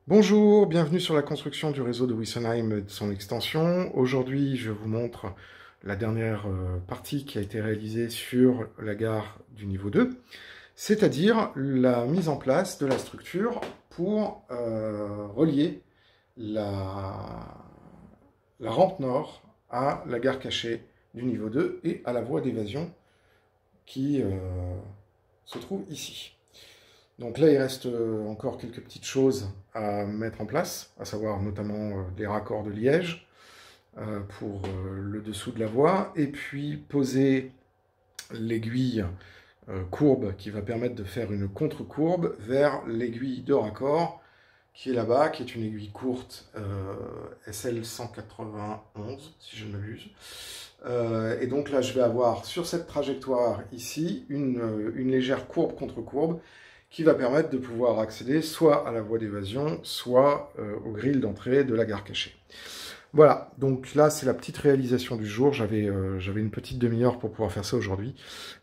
Bonjour, bienvenue sur la construction du réseau de Wissenheim et de son extension. Aujourd'hui, je vous montre la dernière partie qui a été réalisée sur la gare du niveau 2, c'est-à-dire la mise en place de la structure pour relier la rampe nord à la gare cachée du niveau 2 et à la voie d'évasion qui se trouve ici. Donc là, il reste encore quelques petites choses à mettre en place, à savoir notamment les raccords de liège pour le dessous de la voie, et puis poser l'aiguille courbe qui va permettre de faire une contre-courbe vers l'aiguille de raccord qui est là-bas, qui est une aiguille courte SL 191, si je ne m'abuse. Et donc là, je vais avoir sur cette trajectoire ici une légère courbe contre courbe qui va permettre de pouvoir accéder soit à la voie d'évasion, soit au grill d'entrée de la gare cachée. Voilà, donc là c'est la petite réalisation du jour, j'avais une petite demi-heure pour pouvoir faire ça aujourd'hui.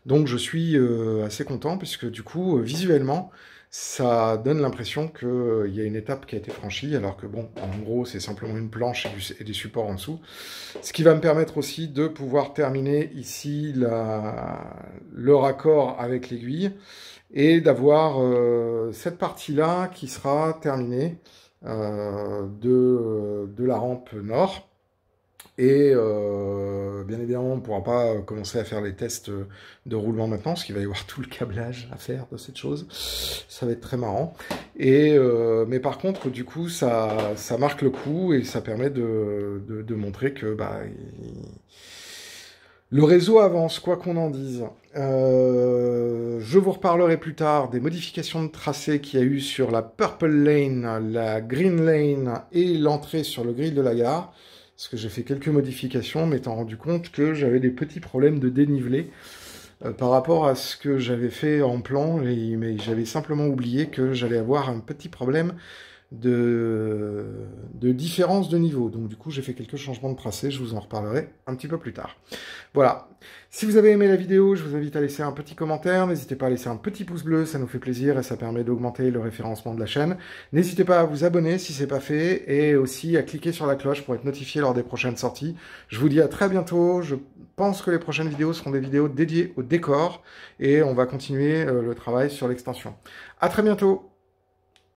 Donc je suis assez content puisque du coup, visuellement, ça donne l'impression qu'il y a une étape qui a été franchie, alors que bon, en gros c'est simplement une planche et des supports en dessous. Ce qui va me permettre aussi de pouvoir terminer ici le raccord avec l'aiguille, et d'avoir cette partie-là qui sera terminée de la rampe nord. Et bien évidemment, on ne pourra pas commencer à faire les tests de roulement maintenant, parce qu'il va y avoir tout le câblage à faire de cette chose. Ça va être très marrant. Mais par contre, du coup, ça marque le coup et ça permet de montrer que le réseau avance, quoi qu'on en dise. Je vous reparlerai plus tard des modifications de tracé qu'il y a eu sur la Purple Lane, la Green Lane et l'entrée sur le grill de la gare. Parce que j'ai fait quelques modifications, m'étant rendu compte que j'avais des petits problèmes de dénivelé par rapport à ce que j'avais fait en plan, mais j'avais simplement oublié que j'allais avoir un petit problème de différence de niveau. Donc du coup, j'ai fait quelques changements de tracé, je vous en reparlerai un petit peu plus tard. Voilà. Si vous avez aimé la vidéo, je vous invite à laisser un petit commentaire. N'hésitez pas à laisser un petit pouce bleu, ça nous fait plaisir et ça permet d'augmenter le référencement de la chaîne. N'hésitez pas à vous abonner si ce n'est pas fait et aussi à cliquer sur la cloche pour être notifié lors des prochaines sorties. Je vous dis à très bientôt. Je pense que les prochaines vidéos seront des vidéos dédiées au décor et on va continuer le travail sur l'extension. À très bientôt.